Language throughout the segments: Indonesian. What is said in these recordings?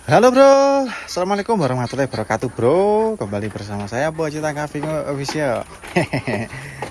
Halo bro, assalamualaikum warahmatullahi wabarakatuh bro. Kembali bersama saya Boa Cita Kaving Official.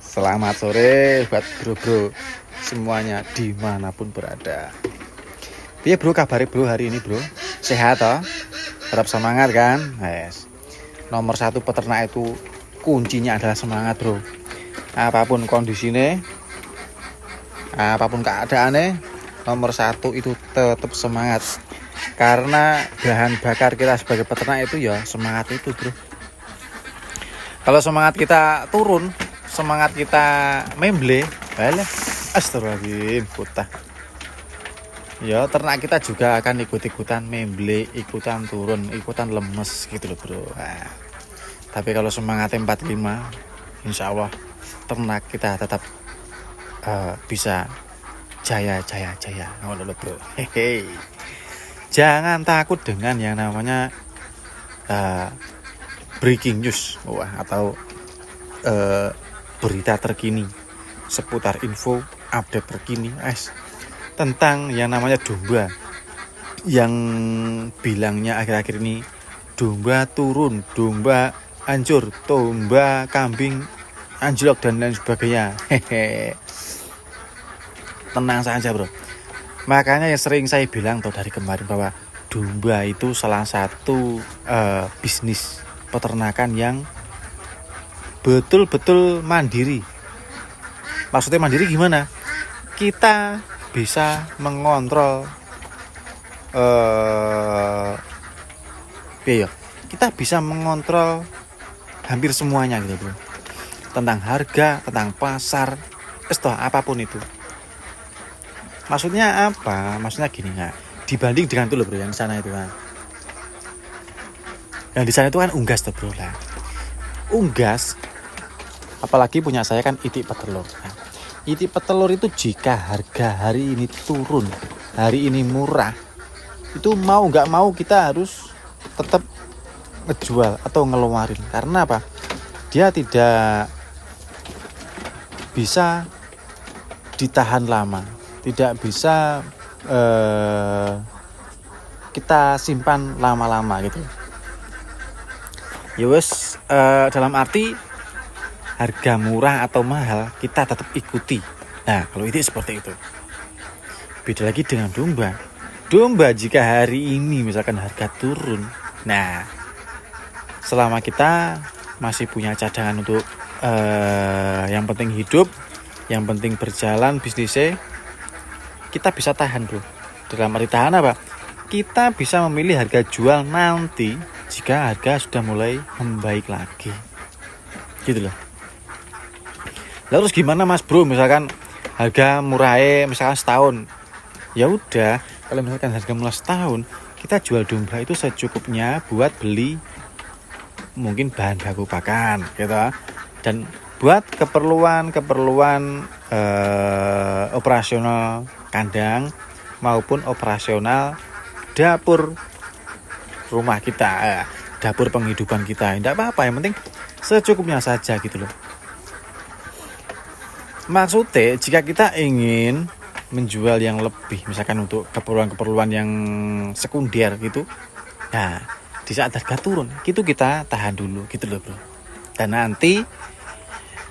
Selamat sore buat bro-bro semuanya dimanapun berada. Iya bro, kabarnya bro hari ini bro? Sehat toh? Tetap semangat kan? Yes. Nomor satu peternak itu kuncinya adalah semangat bro. Apapun kondisinya, apapun keadaannya, nomor satu itu tetap semangat. Karena bahan bakar kita sebagai peternak itu ya semangat itu bro. Kalau semangat kita turun, semangat kita memble, alah astagfirullahaladzim putah. Ya ternak kita juga akan ikut-ikutan memble, ikutan turun, ikutan lemes gitu loh bro. Nah, tapi kalau semangatnya 45, insya Allah ternak kita tetap bisa jaya. Ngono lho bro. Hehe. Jangan takut dengan yang namanya breaking news atau berita terkini seputar info update terkini tentang yang namanya domba yang bilangnya akhir-akhir ini domba turun, domba hancur, domba kambing anjlok dan lain sebagainya. Hehe. Tenang saja bro. Makanya yang sering saya bilang dari kemarin bahwa domba itu salah satu bisnis peternakan yang betul-betul mandiri. Maksudnya mandiri gimana? Kita bisa mengontrol kita bisa mengontrol hampir semuanya gitu bro. Tentang harga, tentang pasar, apapun itu. Maksudnya apa? Maksudnya gini ya. Dibanding dengan tuh loh bro yang di sana itu kan. Yang di sana itu kan unggas tuh bro lah. Unggas apalagi punya saya kan itik petelur. Nah, itik petelur itu jika harga hari ini turun, hari ini murah, itu mau nggak mau kita harus tetap ngejual atau ngeluarin. Karena apa? Dia tidak bisa ditahan lama. Tidak bisa kita simpan lama-lama gitu. Ya wes dalam arti harga murah atau mahal kita tetap ikuti. Nah kalau itu seperti itu. Beda lagi dengan domba. Domba jika hari ini misalkan harga turun, nah selama kita masih punya cadangan untuk yang penting hidup, yang penting berjalan bisnisnya, kita bisa tahan bro. Dalam arti tahan apa? Kita bisa memilih harga jual nanti jika harga sudah mulai membaik lagi. Gitu loh. Lalu gimana mas bro? Misalkan harga murahnya misalkan setahun. Ya udah, kalau misalkan harga mulai setahun, kita jual domba itu secukupnya buat beli mungkin bahan baku pakan gitu. Dan buat keperluan operasional kandang maupun operasional dapur rumah kita, dapur penghidupan kita. Tidak apa-apa, yang penting secukupnya saja gitu loh. Maksudnya jika kita ingin menjual yang lebih, misalkan untuk keperluan yang sekunder gitu, nah di saat harga turun gitu kita tahan dulu gitu loh bro. Dan nanti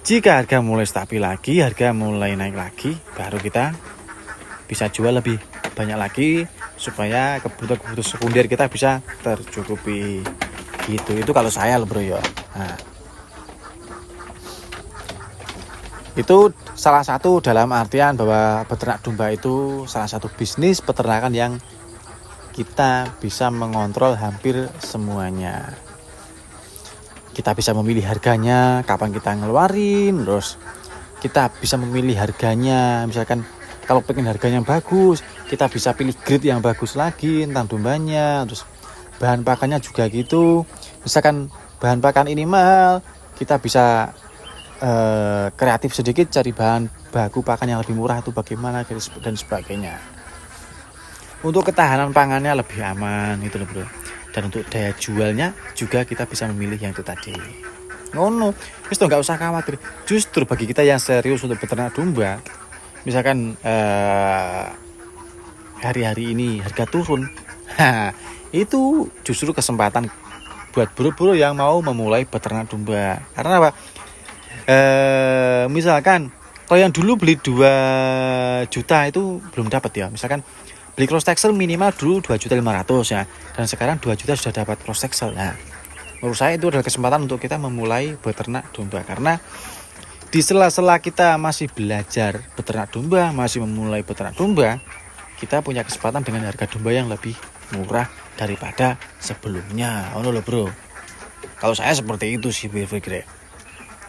jika harga mulai stabil lagi, harga mulai naik lagi, baru kita bisa jual lebih banyak lagi supaya kebutuhan sekunder kita bisa tercukupi gitu. Itu kalau saya loh bro ya. Nah, itu salah satu dalam artian bahwa peternak domba itu salah satu bisnis peternakan yang kita bisa mengontrol hampir semuanya. Kita bisa memilih harganya, kapan kita ngeluarin, terus kita bisa memilih harganya, misalkan kalau pengen harganya yang bagus, kita bisa pilih grade yang bagus lagi tentang dombanya. Terus bahan pakannya juga gitu. Misalkan bahan pakan ini mahal, kita bisa kreatif sedikit cari bahan baku pakan yang lebih murah itu bagaimana dan sebagainya. Untuk ketahanan pangannya lebih aman gitu loh bro. Dan untuk daya jualnya juga kita bisa memilih yang itu tadi. Ngono, itu nggak usah khawatir. Justru bagi kita yang serius untuk beternak domba, misalkan hari-hari ini harga turun, Itu justru kesempatan buat buru-buru yang mau memulai beternak domba. Karena apa? Misalkan kalau yang dulu beli 2 juta itu belum dapat ya. Misalkan beli cross texel minimal dulu 2.500.000 ya. Dan sekarang 2 juta sudah dapat cross texel. Nah, menurut saya itu adalah kesempatan untuk kita memulai beternak domba. Karena di sela-sela kita masih belajar beternak domba, masih memulai beternak domba, kita punya kesempatan dengan harga domba yang lebih murah daripada sebelumnya. Oh loh bro, kalau saya seperti itu sih berpikir.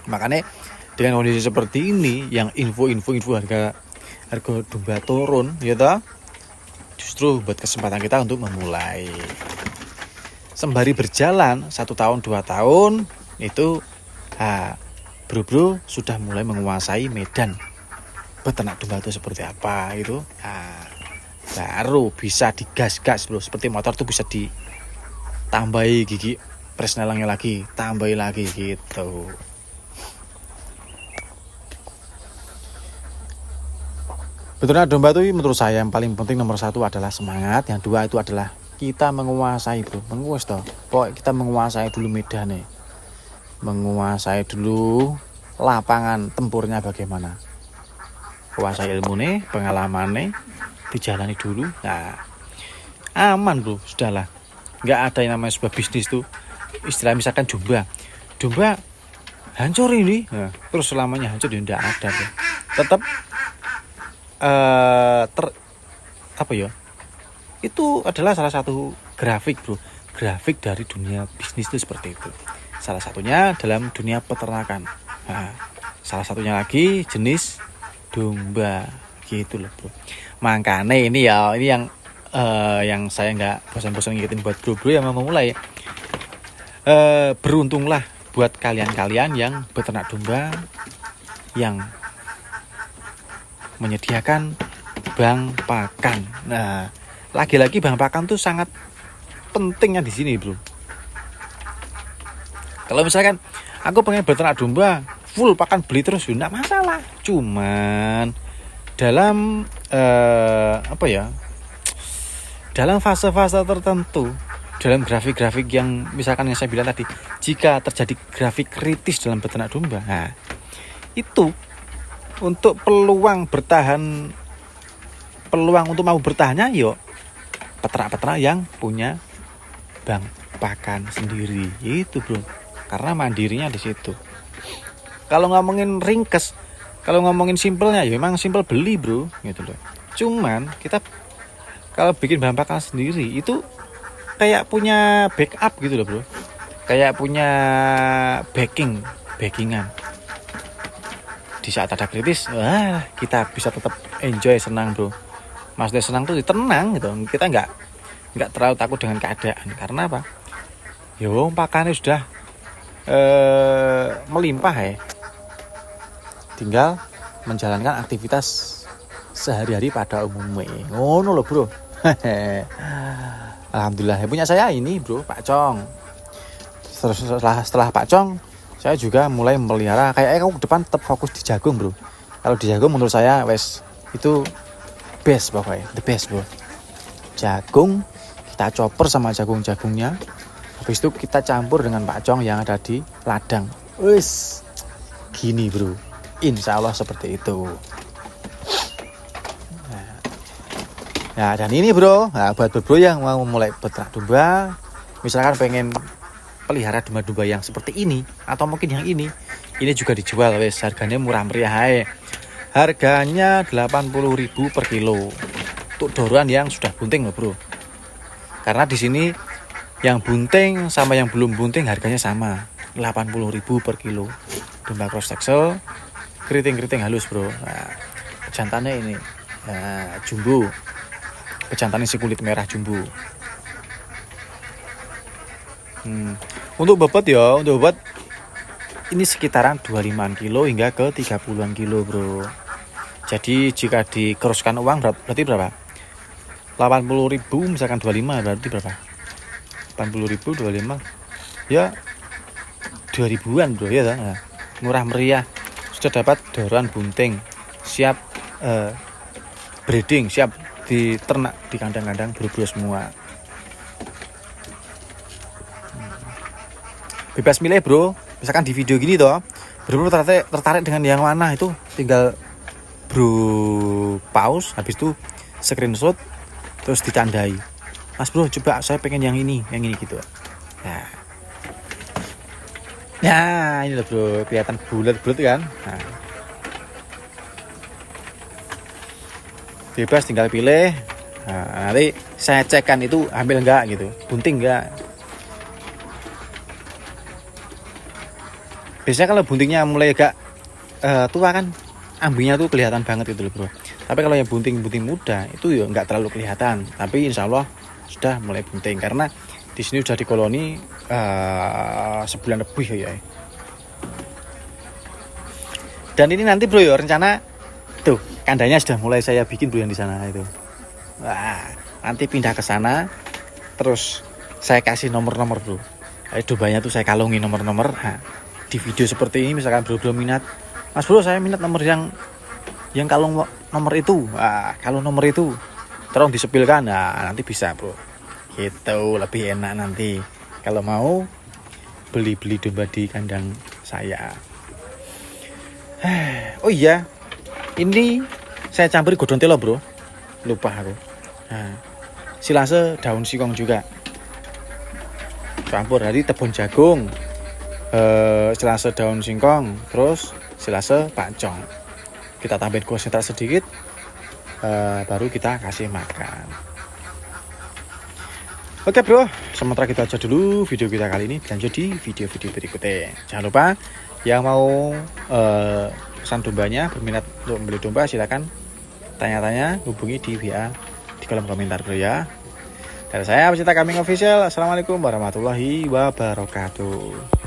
Makanya dengan kondisi seperti ini, yang info harga domba turun, ya toh, justru buat kesempatan kita untuk memulai. Sembari berjalan 1 tahun 2 tahun itu, bro sudah mulai menguasai medan beternak domba itu seperti apa gitu. Baru bisa digas-gas bro, seperti motor tuh bisa ditambahi gigi presnelangnya lagi, tambahi lagi gitu. Beternak domba itu menurut saya yang paling penting nomor 1 adalah semangat, yang 2 itu adalah kita menguasai bro, pokoknya kita menguasai dulu medannya, menguasai dulu lapangan tempurnya bagaimana, kuasai ilmu nih, pengalaman nih, dijalani dulu. Nah, aman bro, sudahlah. Nggak ada yang namanya sebuah bisnis tuh istilah misalkan domba hancur ini, nah, terus selamanya hancur, ya tidak ada bro. Tetap itu adalah salah satu grafik bro, grafik dari dunia bisnis itu seperti itu. Salah satunya dalam dunia peternakan. Nah, salah satunya lagi jenis domba gitu loh bro. Makanya ini yang saya nggak bosan-bosan ngingetin buat bro yang mau memulai. Beruntunglah buat kalian-kalian yang beternak domba, yang menyediakan bank pakan. Nah, lagi-lagi bank pakan tuh sangat pentingnya di sini bro. Kalau misalkan aku pengen beternak domba full pakan beli terus, enggak masalah. Cuman dalam dalam fase-fase tertentu, dalam grafik-grafik yang misalkan yang saya bilang tadi, jika terjadi grafik kritis dalam beternak domba, nah itu untuk peluang untuk mau bertahannya yuk peternak-peternak yang punya bank pakan sendiri itu bro, karena mandirinya di situ. Kalau ngomongin ringkes, kalau ngomongin simpelnya ya memang simpel beli bro gitu loh. Cuman kita kalau bikin bahan pakan sendiri itu kayak punya backup gitu loh bro, kayak punya backingan. Di saat ada kritis, kita bisa tetap enjoy, senang bro. Maksudnya senang tuh tenang gitu, kita nggak terlalu takut dengan keadaan. Karena apa? Yo pakannya sudah melimpah ya, tinggal menjalankan aktivitas sehari-hari pada umumnya. Ngono loh bro. Alhamdulillah ya punya saya ini bro, Pak Cong. Setelah Pak Cong, saya juga mulai memelihara kayak aku ke depan tetap fokus di jagung bro. Kalau di jagung menurut saya itu best pokoknya, the best bro. Jagung kita chopper sama jagung-jagungnya, habis itu kita campur dengan Pak Cong yang ada di ladang. Wis gini bro, insya Allah seperti itu. Nah dan ini bro, buat bro yang mau mulai beternak domba, misalkan pengen pelihara domba-domba yang seperti ini atau mungkin yang ini juga dijual wes, harganya murah meriah. Harganya 80.000 per kilo untuk doruan yang sudah bunting loh bro. Karena di sini yang bunting sama yang belum bunting harganya sama, 80.000 per kilo. Domba cross texel, keriting halus bro. Nah, jantannya ini jumbo, pejantan isi kulit merah jumbo. Untuk bobot ini sekitaran 25 kilo hingga ke 30 kilo bro. Jadi jika dikeruskan uang berarti berapa? 80.000 misalkan 25 berarti berapa? 80.000 25 ya 2000-an bro ya. Nah, murah meriah, sudah dapat doruan bunting, siap breeding, siap diternak di kandang-kandang bro semua. bebas milih bro. Misalkan di video gini toh, bro tertarik dengan yang mana, itu tinggal bro pause, habis itu screenshot terus ditandai, Mas bro coba saya pengen yang ini gitu. Nah ini loh bro, kelihatan bulat-bulat kan. Nah, bebas tinggal pilih. Nah, nanti saya cekkan itu hamil enggak gitu, bunting enggak. Biasanya kalau buntingnya mulai agak tua kan, ambinya tuh kelihatan banget gitu loh bro. Tapi kalau yang bunting-bunting muda itu ya nggak terlalu kelihatan. Tapi insya Allah sudah mulai bunting karena di sini sudah dikoloni sebulan lebih ya. Dan ini nanti bro ya rencana tuh kandangnya sudah mulai saya bikin bro yang di sana itu. Wah, nanti pindah ke sana, terus saya kasih nomor-nomor bro. Dombanya tuh saya kalungi nomor-nomor. Nah, di video seperti ini misalkan bro minat, Mas bro saya minat nomor yang kalung nomor itu. Kalau nomor itu tolong disepilkan. Nah, nanti bisa bro. Gitu lebih enak nanti kalau mau beli domba di kandang saya. Oh iya, ini saya campuri godong telo bro, lupa aku. Nah, silase daun singkong juga campur, dari tebon jagung, silase daun singkong, terus silase pakcong. Kita tambahin konsentrat sedikit, baru kita kasih makan. Oke bro, sementara kita aja dulu video kita kali ini, lanjut di video-video berikutnya. Jangan lupa yang mau pesan dombanya, berminat untuk membeli domba, silakan tanya-tanya, hubungi di WA di kolom komentar bro ya. Dari saya pecinta kambing official, assalamualaikum warahmatullahi wabarakatuh.